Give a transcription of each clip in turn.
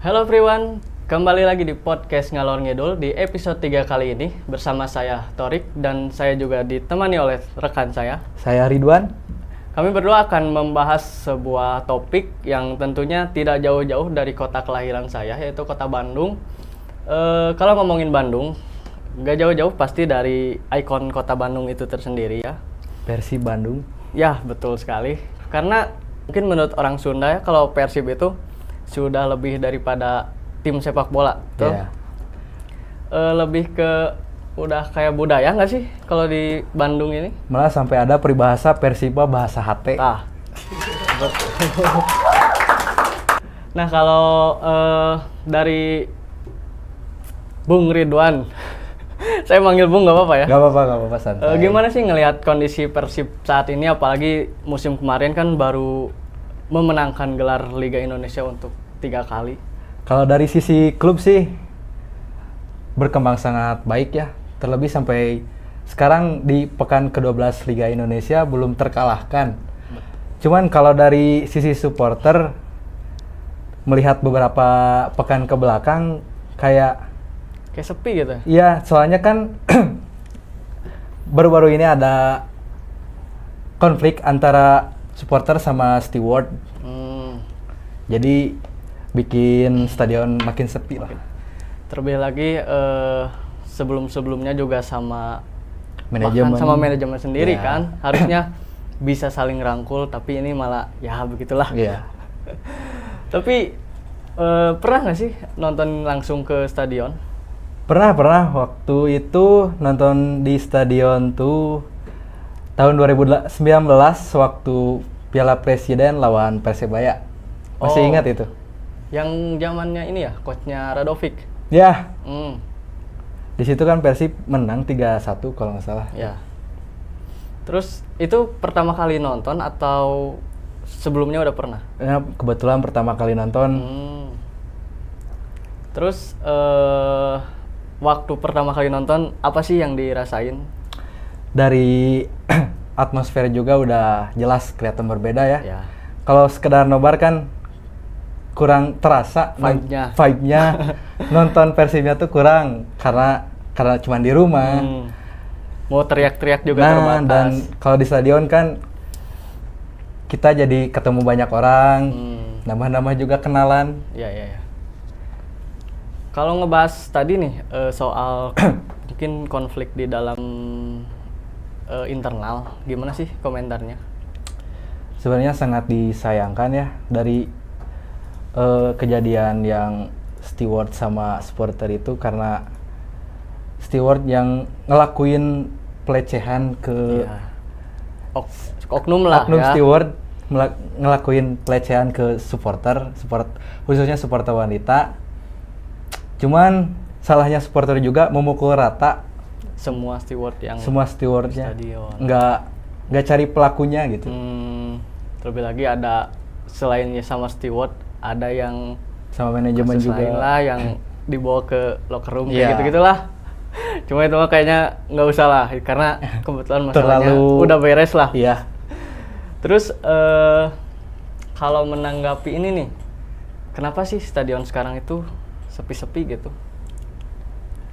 Halo everyone, kembali lagi di podcast Ngalor Ngidul di episode 3 kali ini bersama saya Torik dan saya juga ditemani oleh rekan saya. Saya Ridwan. Kami berdua akan membahas sebuah topik yang tentunya tidak jauh-jauh dari kota kelahiran saya, yaitu kota Bandung. Kalau ngomongin Bandung, gak jauh-jauh pasti dari ikon kota Bandung itu tersendiri ya. Persib Bandung. Ya, betul sekali. Karena mungkin menurut orang Sunda ya, kalau Persib itu sudah lebih daripada tim sepak bola, tuh. Yeah. Lebih ke udah kayak budaya nggak sih kalau di Bandung ini? Malah sampai ada peribahasa Persiba bahasa hati. Nah kalau dari Bung Ridwan, saya manggil Bung nggak apa-apa ya? Gak apa-apa santai. Gimana sih ngelihat kondisi Persib saat ini, apalagi musim kemarin kan baru memenangkan gelar Liga Indonesia untuk 3 kali. Kalau dari sisi klub sih berkembang sangat baik ya. Terlebih sampai sekarang di pekan ke-12 Liga Indonesia belum terkalahkan. Cuman kalau dari sisi supporter melihat beberapa pekan ke belakang kayak sepi gitu. Iya, soalnya kan baru-baru ini ada konflik antara supporter sama steward. Jadi bikin stadion makin sepi lah. Terlebih lagi sebelum-sebelumnya juga sama manajemen sendiri kan. Harusnya bisa saling rangkul, tapi ini malah ya begitulah. Iya. Tapi pernah nggak sih nonton langsung ke stadion? Pernah waktu itu nonton di stadion tuh tahun 2019 waktu Piala Presiden lawan Persebaya. Masih ingat itu? Yang zamannya ini ya, coachnya Radovic. Ya. Di situ kan Persib menang 3-1 kalau nggak salah. Ya. Terus itu pertama kali nonton atau sebelumnya udah pernah? Ya, kebetulan pertama kali nonton. Terus waktu pertama kali nonton apa sih yang dirasain? Dari atmosfer juga udah jelas kelihatan berbeda ya. Ya. Kalau sekedar nobar kan kurang terasa vibe-nya. Nonton Persibnya tuh kurang karena cuma di rumah. Mau teriak-teriak juga terbatas. Dan kalau di stadion kan kita jadi ketemu banyak orang, nambah-nambah juga kenalan. Iya. Kalau ngebahas tadi nih soal mungkin konflik di dalam internal, gimana sih komentarnya? Sebenarnya sangat disayangkan ya dari kejadian yang steward sama supporter itu, karena steward yang ngelakuin pelecehan ke oknum lah oknum ya. Steward ngelakuin pelecehan ke khususnya supporter wanita. Cuman salahnya supporter juga memukul rata semua stewardnya, stadion. nggak cari pelakunya gitu. Terlebih lagi ada selainnya sama steward, ada yang sama manajemen juga lah yang dibawa ke locker room kayak gitu-gitulah. Cuma itu mah kayaknya nggak usah lah karena kebetulan masalahnya udah beres lah. Iya. Terus kalau menanggapi ini nih, kenapa sih stadion sekarang itu sepi-sepi gitu?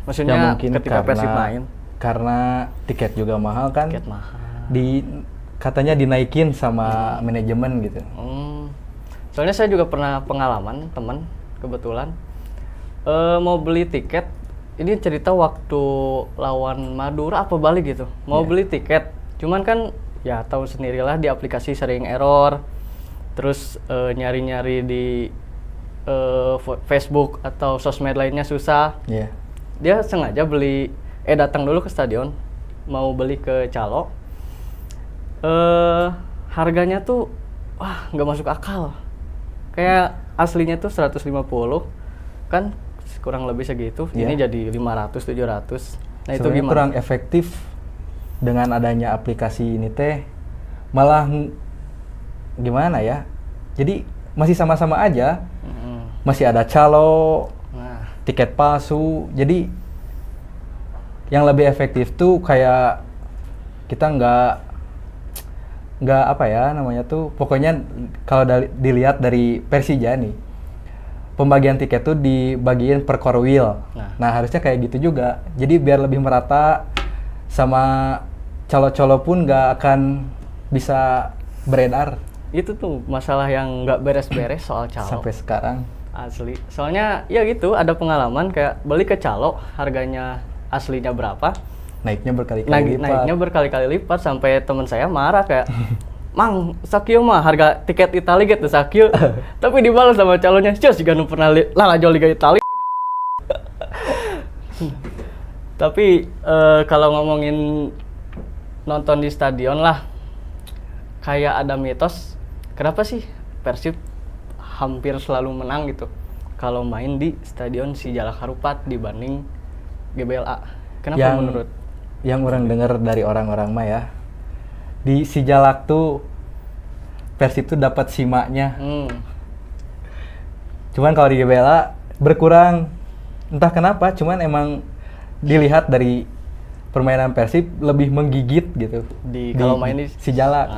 Maksudnya ya, mungkin ketika Persib main. Karena tiket juga mahal kan. Tiket mahal. Katanya dinaikin sama manajemen gitu. Soalnya saya juga pernah pengalaman teman kebetulan mau beli tiket. Ini cerita waktu lawan Madura apa Bali gitu. Mau beli tiket. Cuman kan ya tahu sendirilah di aplikasi sering error. Terus nyari-nyari di Facebook atau sosmed lainnya susah. Iya. Dia sengaja datang dulu ke stadion mau beli ke calo. Harganya tuh nggak masuk akal. Kayak aslinya tuh 150 kan kurang lebih segitu. Ini jadi 500 700. Nah, itu gimana? Kurang efektif dengan adanya aplikasi ini teh. Malah gimana ya? Jadi masih sama-sama aja. Masih ada calo, tiket palsu. Jadi yang lebih efektif tuh kayak kita nggak apa ya namanya tuh, pokoknya kalau dilihat dari Persija nih, pembagian tiket tuh dibagiin per core wheel. Nah, harusnya kayak gitu juga. Jadi biar lebih merata, sama calo-calo pun nggak akan bisa beredar Itu tuh masalah yang nggak beres-beres soal calo. sampai sekarang. Asli. Soalnya ya gitu, ada pengalaman kayak beli ke calo, harganya aslinya berapa, Naiknya berkali-kali lipat. naiknya berkali-kali lipat sampai teman saya marah kayak, "Mang, sakieu mah harga tiket Itali gitu sakieu." Tapi dibalas sama calonnya, "Cus, juga nu pernah lalajo Liga Itali." Tapi kalau ngomongin nonton di stadion lah, kayak ada mitos, kenapa sih Persib hampir selalu menang gitu kalau main di stadion Sijalak Harupat dibanding GBLA? Kenapa menurut? Yang orang dengar dari orang-orang mah ya, di Sijalak tuh Persib tuh dapat simaknya. Cuman kalau di GBLA berkurang. Entah kenapa, cuman emang dilihat dari permainan Persib lebih menggigit gitu Kalau main di Sijalak.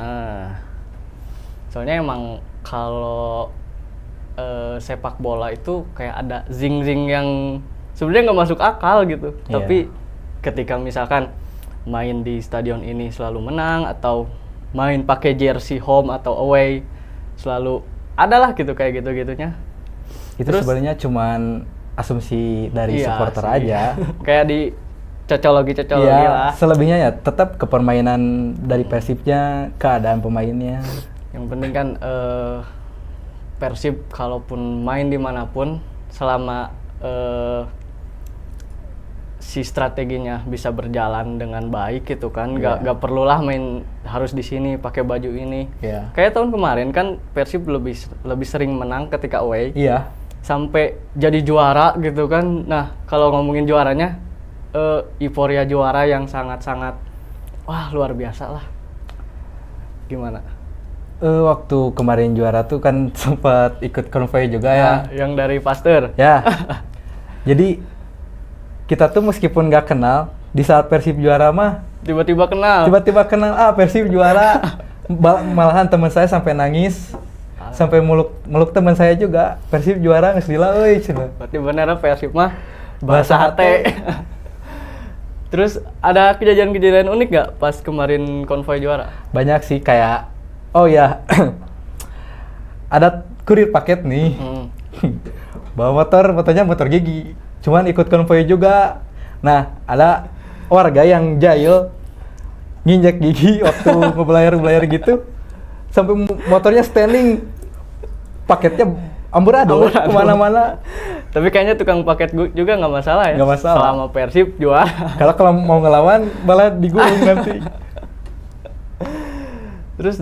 Soalnya emang kalau sepak bola itu kayak ada zing-zing yang sebenarnya nggak masuk akal gitu. Iya. Tapi ketika misalkan main di stadion ini selalu menang, atau main pakai jersey home atau away selalu adalah gitu kayak gitu-gitunya. Itu sebenarnya cuman asumsi dari Iya supporter sih. aja. Kayak di cocologi Iya, lah. selebihnya ya tetap ke permainan dari Persibnya, keadaan pemainnya. Yang penting kan Persib kalaupun main dimanapun, selama si strateginya bisa berjalan dengan baik gitu kan, nggak perlulah main harus di sini pakai baju ini. Iya. Kayak tahun kemarin kan Persib lebih sering menang ketika away, Iya. sampai jadi juara gitu kan. Nah kalau ngomongin juaranya, euforia juara yang sangat-sangat luar biasa lah. Gimana? Waktu kemarin juara tuh kan sempat ikut konvoy juga ya. Yang dari Pasteur. Ya. Jadi kita tuh meskipun nggak kenal, di saat Persib juara mah Tiba-tiba kenal. Persib juara. Malahan teman saya sampai nangis, sampai meluk teman saya juga. Persib juara geus lila euy cenah. Berarti bener Persib mah bahasa hate. Terus ada kejadian-kejadian unik nggak pas kemarin konvoy juara? Banyak sih, kayak oh ya, ada kurir paket nih. Bawa motornya motor gigi. Cuman ikut konvoy juga. Nah, ada warga yang jahil nginjek gigi waktu ngebelayar gitu. Sampai motornya standing. Paketnya amburadul kemana-mana. Tapi kayaknya tukang paket juga nggak masalah ya? Nggak masalah. Selama Persib juara. Kalau mau ngelawan, malah digulung nanti. Terus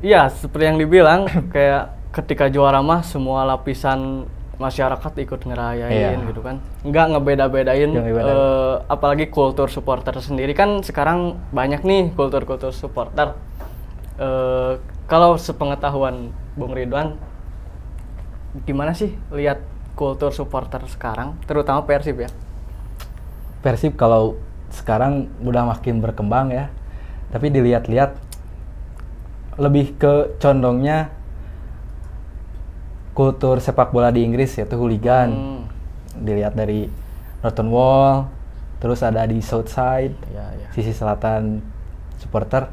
iya seperti yang dibilang, kayak ketika juara mah semua lapisan masyarakat ikut ngerayain gitu kan, nggak ngebeda-bedain. Apalagi kultur supporter sendiri kan sekarang banyak nih kultur supporter. Kalau sepengetahuan Bung Ridwan, gimana sih lihat kultur supporter sekarang, terutama Persib ya? Persib kalau sekarang udah makin berkembang ya, tapi dilihat-lihat lebih ke condongnya kultur sepak bola di Inggris, yaitu hooligan. Dilihat dari Norton Wall, terus ada di Southside, sisi selatan supporter.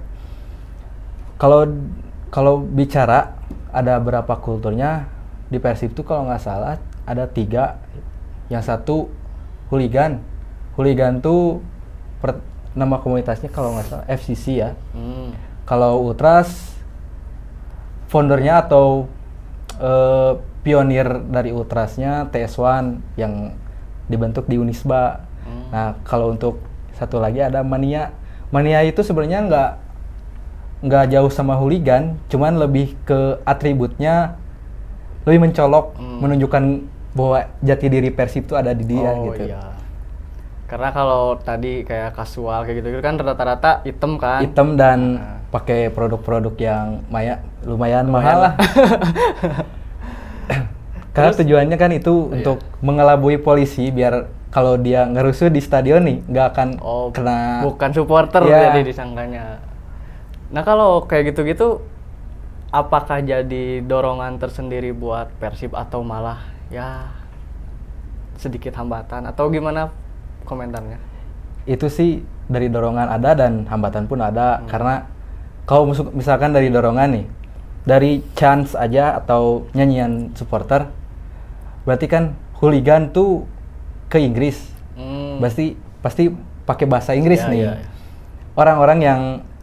Kalau bicara ada berapa kulturnya di Persib tuh, kalau nggak salah ada 3. Yang satu hooligan. Hooligan tuh nama komunitasnya kalau nggak salah FCC ya. Kalau Ultras, foundernya atau pionir dari Ultrasnya TS1 yang dibentuk di Unisba. Nah, kalau untuk satu lagi ada Mania. Mania itu sebenarnya nggak jauh sama hooligan, cuman lebih ke atributnya lebih mencolok, menunjukkan bahwa jati diri Persib itu ada di dia gitu. Iya. Karena kalau tadi kayak kasual kayak gitu kan rata-rata hitam kan. Hitam dan pakai produk-produk yang lumayan mahal lah. Karena tujuannya kan itu untuk mengelabui polisi, biar kalau dia ngerusuh di stadion nih nggak akan kena. Bukan supporter jadi disangkanya. Nah kalau kayak gitu-gitu, apakah jadi dorongan tersendiri buat Persib atau malah ya sedikit hambatan atau gimana komentarnya? Itu sih dari dorongan ada dan hambatan pun ada. Karena kalau misalkan dari dorongan nih, dari chance aja atau nyanyian supporter, berarti kan hooligan tuh ke Inggris, pasti pakai bahasa Inggris nih. Iya. Orang-orang yang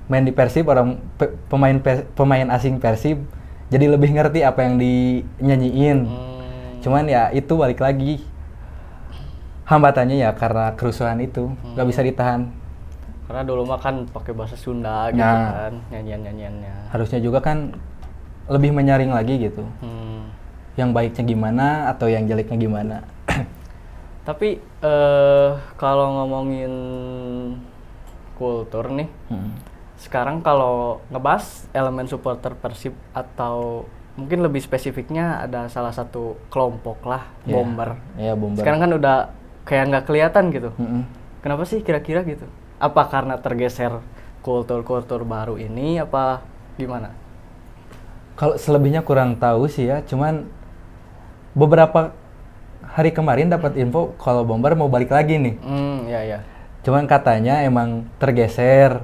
main di Persib, pemain asing Persib, jadi lebih ngerti apa yang dinyanyiin. Cuman ya itu balik lagi, hambatannya ya karena kerusuhan itu nggak bisa ditahan. Karena dulu mah kan pakai bahasa Sunda gitu Nah. kan, nyanyian-nyanyiannya. Harusnya juga kan lebih menyaring lagi gitu, yang baiknya gimana atau yang jeleknya gimana. Tapi kalau ngomongin kultur nih, sekarang kalau ngebahas elemen supporter Persib atau mungkin lebih spesifiknya ada salah satu kelompok lah, Bomber. Ya, Bomber. Sekarang kan udah kayak nggak kelihatan gitu. Mm-mm. Kenapa sih kira-kira gitu? Apa karena tergeser kultur-kultur baru ini apa gimana? Kalau selebihnya kurang tahu sih ya, cuman beberapa hari kemarin dapat info kalau Bomber mau balik lagi nih. Ya. Cuman katanya emang tergeser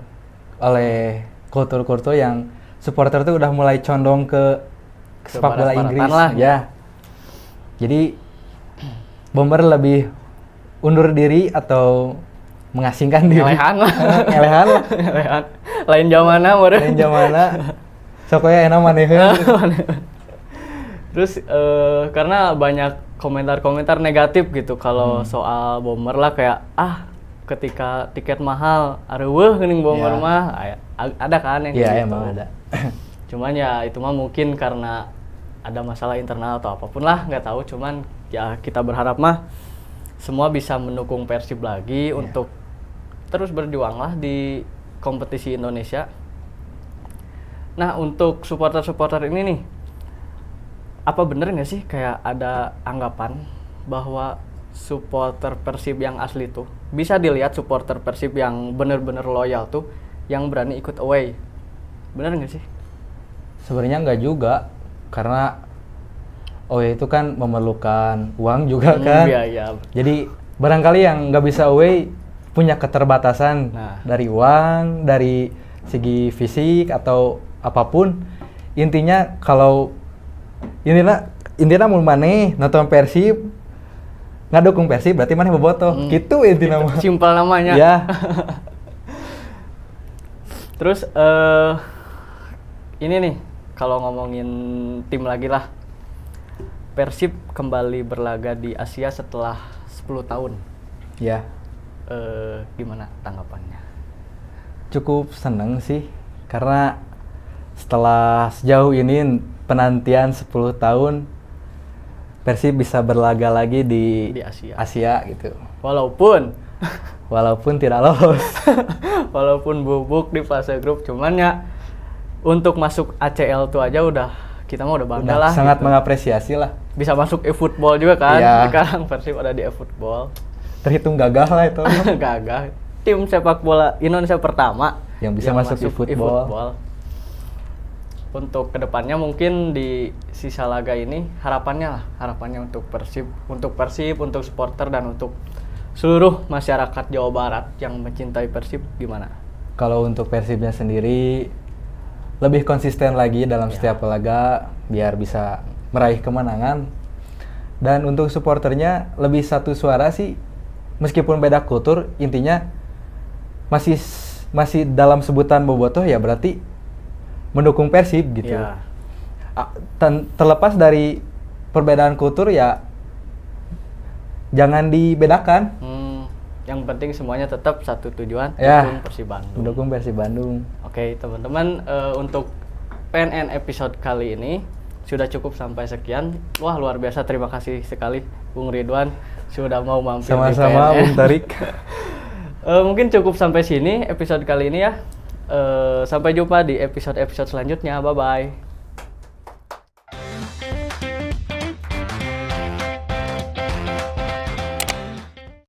oleh kultur-kultur yang supporter tuh udah mulai condong ke sepak bola barat-baratan Inggris lah, ya. Jadi Bomber lebih undur diri atau mengasingkan diri. Ngelehan lah. Ngelehan lah. Ngelehan. Lain zamanna meureun. Lain zamana. Sokoya enak maneheun. Terus karena banyak komentar-komentar negatif gitu kalau soal Bomber lah, kayak ketika tiket mahal areueuh geuning Bomber Ya. mah ada kan yang Iya, kayak gitu. emang ada. Cuman ya itu mah mungkin karena ada masalah internal atau apapun lah, nggak tahu. Cuman ya kita berharap mah semua bisa mendukung Persib lagi untuk terus berjuang lah di kompetisi Indonesia. Nah, untuk supporter-supporter ini nih, apa bener nggak sih kayak ada anggapan bahwa supporter Persib yang asli tuh bisa dilihat supporter Persib yang bener-bener loyal tuh yang berani ikut away? Bener nggak sih? Sebenarnya nggak juga, karena away itu kan memerlukan uang juga kan. Iya. Jadi barangkali yang nggak bisa away punya keterbatasan dari uang, dari segi fisik atau apapun. Intinya kalau intinya mau maneh nonton Persib, nggak dukung Persib berarti maneh bobotoh. Gitu intinya mah. Simpel namanya. Ya. Terus ini nih, kalau ngomongin tim lagi lah, Persib kembali berlaga di Asia setelah 10 tahun. Ya. Gimana tanggapannya? Cukup seneng sih, karena setelah sejauh ini penantian 10 tahun Persib bisa berlaga lagi di Asia gitu. Walaupun tidak lolos. Walaupun bubuk di fase grup, cuman ya untuk masuk ACL tuh aja kita mah udah bangga lah. Sangat gitu. Mengapresiasi lah. Bisa masuk eFootball juga kan. Iya. Sekarang Persib ada di eFootball. Terhitung gagah lah itu. Gagah. Tim sepak bola Indonesia pertama yang bisa masuk eFootball. Untuk kedepannya mungkin di sisa laga ini harapannya untuk Persib, untuk supporter dan untuk seluruh masyarakat Jawa Barat yang mencintai Persib gimana? Kalau untuk Persibnya sendiri lebih konsisten lagi dalam setiap laga biar bisa meraih kemenangan. Dan untuk supporternya lebih satu suara sih, meskipun beda kultur, intinya masih dalam sebutan bobotoh ya berarti mendukung Persib gitu. Ya. Terlepas dari perbedaan kultur ya jangan dibedakan. Yang penting semuanya tetap satu tujuan, Ya, dukung Persib Bandung. Mendukung Persib Bandung. Oke, teman-teman, untuk PNN episode kali ini sudah cukup sampai sekian. Wah, luar biasa, terima kasih sekali Bung Ridwan sudah mau mampir di PNN. Sama-sama Bung Tarik. Mungkin cukup sampai sini episode kali ini ya. Sampai jumpa di episode-episode selanjutnya. Bye-bye.